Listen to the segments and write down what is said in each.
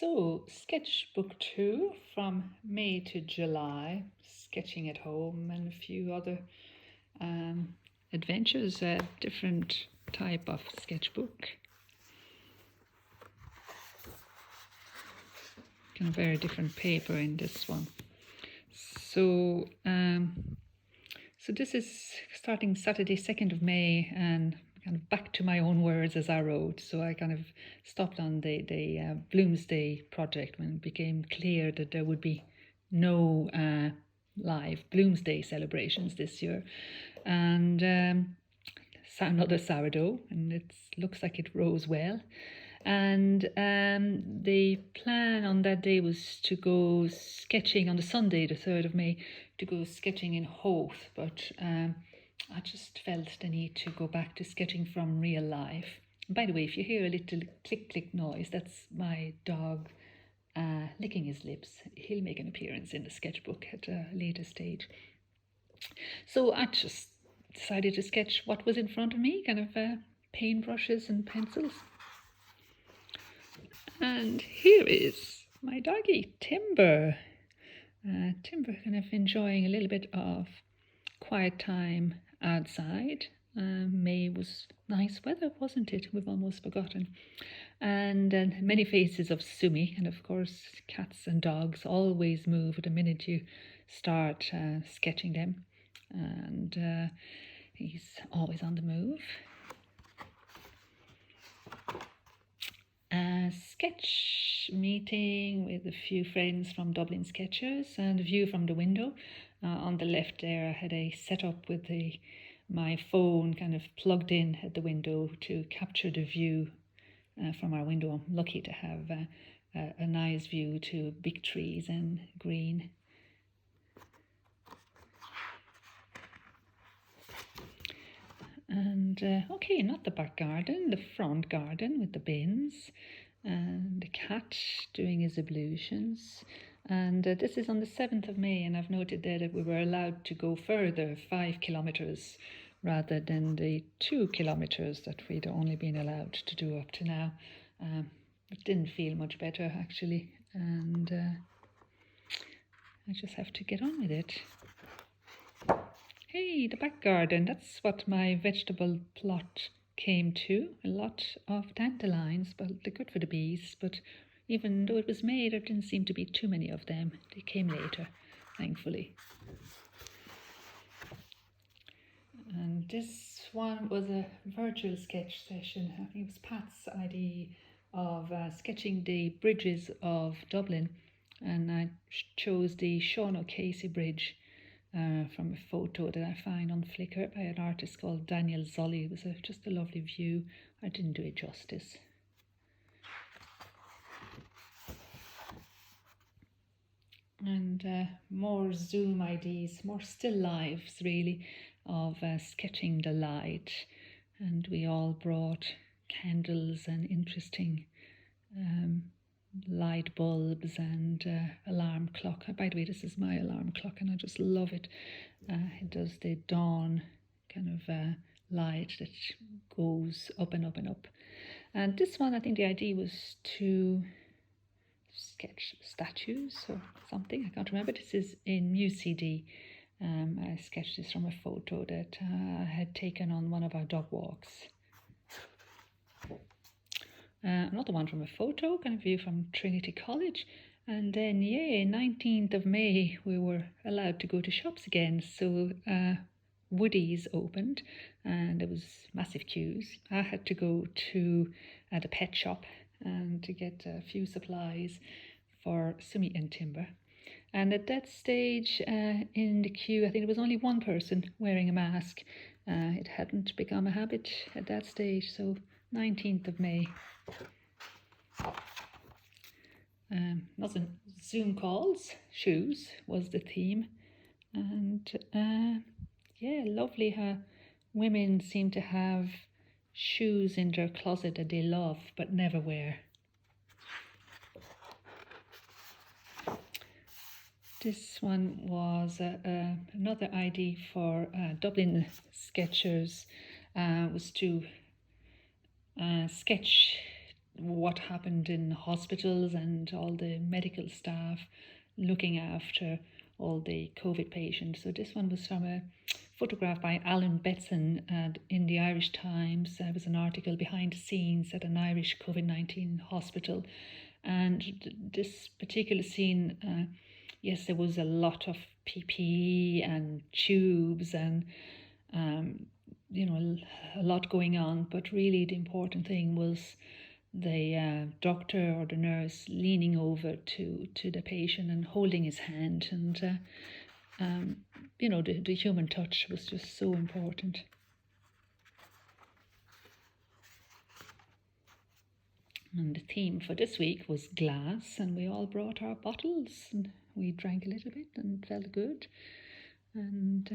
So, sketchbook 2 from May to July, sketching at home and a few other adventures, a different type of sketchbook. Kind of very different paper in this one. So, this is starting Saturday, 2nd of May, and kind of back to my own words as I wrote. So I kind of stopped on the Bloomsday project when it became clear that there would be no live Bloomsday celebrations this year. And another sourdough, and it looks like it rose well. And the plan on that day was to go sketching on the Sunday, the 3rd of May, to go sketching in Howth, but I just felt the need to go back to sketching from real life. And by the way, if you hear a little click noise, that's my dog licking his lips. He'll make an appearance in the sketchbook at a later stage. So I just decided to sketch what was in front of me, kind of paintbrushes and pencils. And here is my doggy, Timber. Timber kind of enjoying a little bit of quiet time outside. May was nice weather, wasn't it? We've almost forgotten. And many faces of Sumi, and of course cats and dogs always move the minute you start sketching them. And he's always on the move. A sketch meeting with a few friends from Dublin Sketchers and a view from the window. On the left there I had a setup with my phone kind of plugged in at the window to capture the view from our window. I'm lucky to have a nice view to big trees and green. And okay, not the back garden, the front garden with the bins and the cat doing his ablutions. And this is on the 7th of May, and I've noted there that we were allowed to go further, 5 kilometres, rather than the 2 kilometres that we'd only been allowed to do up to now. It didn't feel much better actually, and I just have to get on with it. Hey, the back garden, that's what my vegetable plot came to. A lot of dandelions, but they're good for the bees. But even though it was May, there didn't seem to be too many of them. They came later, thankfully. And this one was a virtual sketch session. I think it was Pat's idea of sketching the bridges of Dublin. And I chose the Sean O'Casey Bridge. From a photo that I found on Flickr by an artist called Daniel Zully. It was just a lovely view. I didn't do it justice. And more Zoom ideas, more still lives really, of sketching the light. And we all brought candles and interesting light bulbs and alarm clock. By the way, this is my alarm clock and I just love it. It does the dawn kind of light that goes up and up and up. And this one, I think the idea was to sketch statues or something. I can't remember. This is in MHBD. I sketched this from a photo that I had taken on one of our dog walks. Another one from a photo, kind of view from Trinity College. And then, 19th of May, we were allowed to go to shops again. So Woody's opened and there was massive queues. I had to go to the pet shop and to get a few supplies for Sumi and Timber. And at that stage in the queue, I think there was only one person wearing a mask. It hadn't become a habit at that stage. So 19th of May. Wasn't Zoom calls, shoes was the theme. And lovely how women seem to have shoes in their closet that they love but never wear. This one was another idea for Dublin Sketchers, was to sketch what happened in hospitals and all the medical staff looking after all the COVID patients. So this one was from a photograph by Alan Betson in the Irish Times. There was an article behind the scenes at an Irish COVID-19 hospital. And this particular scene, yes, there was a lot of PPE and tubes and, a lot going on. But really the important thing was the doctor or the nurse leaning over to the patient and holding his hand. And, the human touch was just so important. And the theme for this week was glass, and we all brought our bottles and we drank a little bit and felt good. And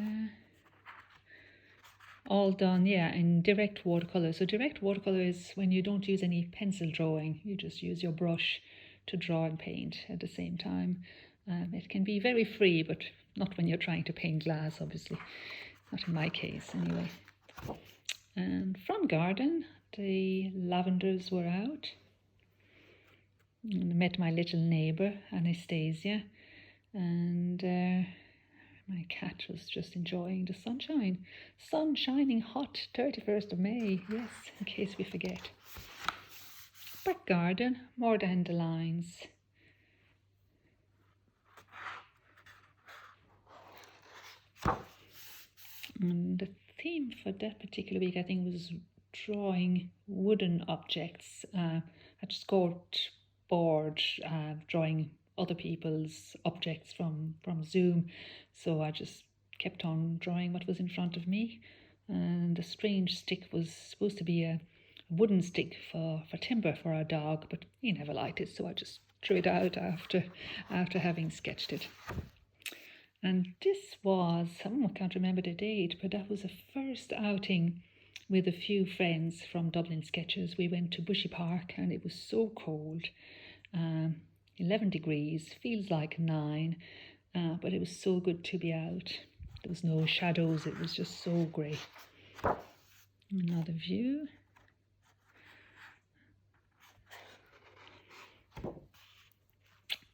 all done, in direct watercolour. So direct watercolour is when you don't use any pencil drawing, you just use your brush to draw and paint at the same time. It can be very free, but not when you're trying to paint glass, obviously. Not in my case, anyway. And from garden, the lavenders were out. And I met my little neighbour, Anastasia, and my cat was just enjoying the sunshine. Sun shining hot, 31st of May, yes, in case we forget. Back garden, more dandelions. And the theme for that particular week, I think, was drawing wooden objects. I just scored board drawing other people's objects from Zoom, so I just kept on drawing what was in front of me. And the strange stick was supposed to be a wooden stick for timber for our dog, but he never liked it, so I just threw it out after having sketched it. And this was, I can't remember the date, but that was the first outing with a few friends from Dublin Sketches. We went to Bushy Park and it was so cold, 11 degrees, feels like 9, but it was so good to be out. There was no shadows, it was just so great. Another view.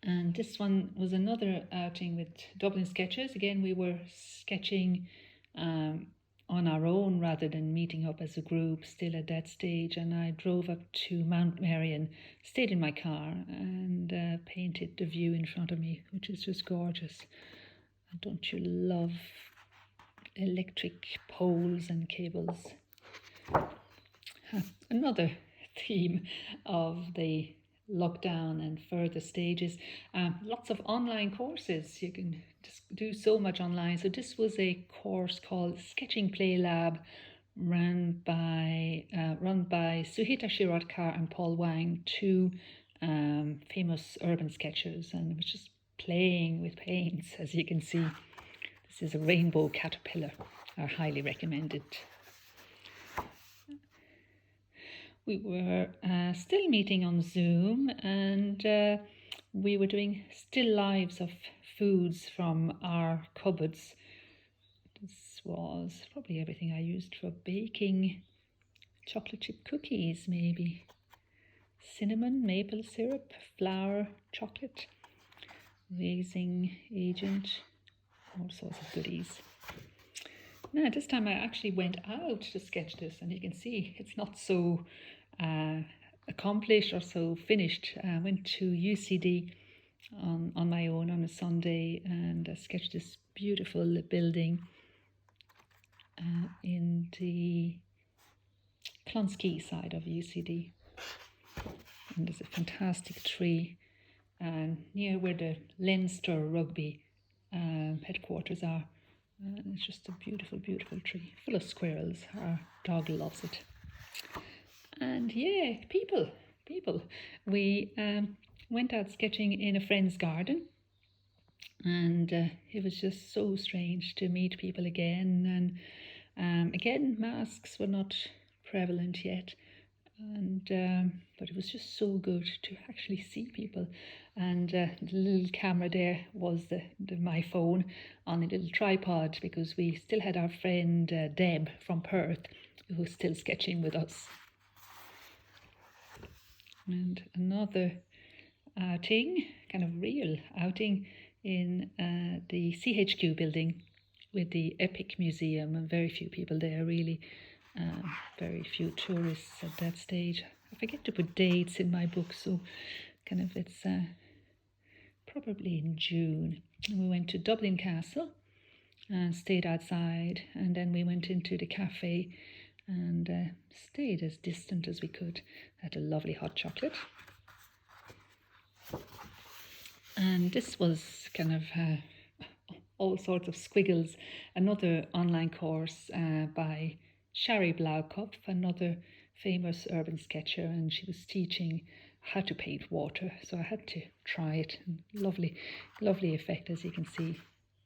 And this one was another outing with Dublin Sketches. Again, we were sketching on our own rather than meeting up as a group, still at that stage. And I drove up to Mount Marion, stayed in my car and painted the view in front of me, which is just gorgeous. And don't you love electric poles and cables? Another theme of the lockdown and further stages, lots of online courses. You can just do so much online. So this was a course called Sketching Play Lab, run by Suhita Shirodkar and Paul Wang, two famous urban sketchers, and it was just playing with paints. As you can see, this is a rainbow caterpillar. I highly recommend it. We were still meeting on Zoom, and we were doing still lives of foods from our cupboards. This was probably everything I used for baking. Chocolate chip cookies, maybe. Cinnamon, maple syrup, flour, chocolate, raising agent, all sorts of goodies. Now, this time I actually went out to sketch this, and you can see it's not so accomplished or so finished. I went to UCD on my own on a Sunday and sketched this beautiful building in the Clonskeagh side of UCD. And there's a fantastic tree near where the Leinster Rugby headquarters are. It's just a beautiful, beautiful tree, full of squirrels. Our dog loves it. And yeah, people. We went out sketching in a friend's garden, and it was just so strange to meet people again. And again, masks were not prevalent yet, and but it was just so good to actually see people. And the little camera there was my phone on a little tripod, because we still had our friend Deb from Perth, who was still sketching with us. And another outing, kind of real outing, in the CHQ building with the Epic Museum, and very few people there really, very few tourists at that stage. I forget to put dates in my book, so kind of it's probably in June. And we went to Dublin Castle and stayed outside, and then we went into the cafe and stayed as distant as we could. Had a lovely hot chocolate. And this was kind of all sorts of squiggles. Another online course by Shari Blaukopf, another famous urban sketcher, and she was teaching how to paint water. So I had to try it. And lovely, lovely effect, as you can see.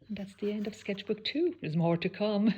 And that's the end of sketchbook 2. There's more to come.